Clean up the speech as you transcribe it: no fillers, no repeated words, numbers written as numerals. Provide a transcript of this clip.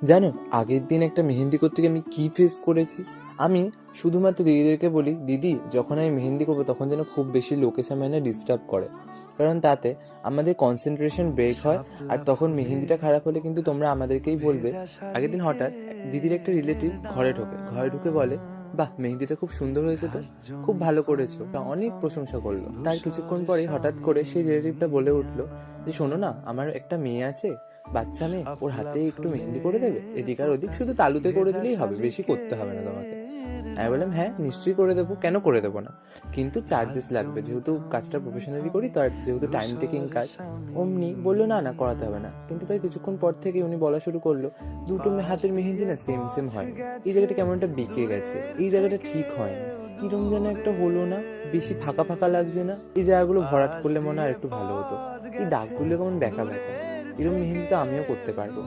জানো, আগের দিন একটা মেহেন্দি করতে গিয়ে আমি কি ফেস করেছি। আমি শুধুমাত্র দিদিদেরকে বলি, দিদি যখন আমি মেহেন্দি করবো তখন যেন খুব বেশি লোকের সামনে না ডিস্টার্ব করে, কারণ তাতে আমাদের কনসেন্ট্রেশন ব্রেক হয়। আর তখন মেহেন্দিটা খারাপ হলে কিন্তু তোমরা আমাদেরকেই বলবে। আগের দিন হঠাৎ দিদির একটা রিলেটিভ ঘরে ঢুকে বলে, বাহ মেহেন্দিটা খুব সুন্দর হয়েছে, তো খুব ভালো করেছো, তা অনেক প্রশংসা করলো। তার কিছুক্ষণ পরেই হঠাৎ করে সেই রিলেটিভটা বলে উঠলো যে, শোনো না, আমার একটা মেয়ে আছে, বাচ্চা মেয়ে, ওর হাতে একটু মেহেন্দি করে দেবে, এদিক আর ওদিক শুধু তালুতে করে দিলেই হবে, বেশি করতে হবে না তোমাকে। আমি বললাম, হ্যাঁ নিশ্চয়ই করে দেবো, কেন করে দেবো না, কিন্তু চার্জেস লাগবে, যেহেতু কাজটা প্রফেশনালি করি তো, আর যেহেতু টাইম টেকিং কাজ। অমনি বললো, না না করাতে হবে না। কিন্তু তাই কিছুক্ষণ পর থেকে উনি বলা শুরু করলো, দুটো হাতের মেহেন্দি না সেম সেম হয়নি, এই জায়গাটা কেমন একটা বেঁকে গেছে, এই জায়গাটা ঠিক হয়নি, কিরম যেন একটা হলো না, বেশি ফাঁকা ফাঁকা লাগছে না, এই জায়গাগুলো ভরাট করলে মনে হয় আর একটু ভালো হতো, এই দাগগুলো কেমন ব্যাকা ব্যাকা, এরকম মেহেন্দি তো আমিও করতে পারবো।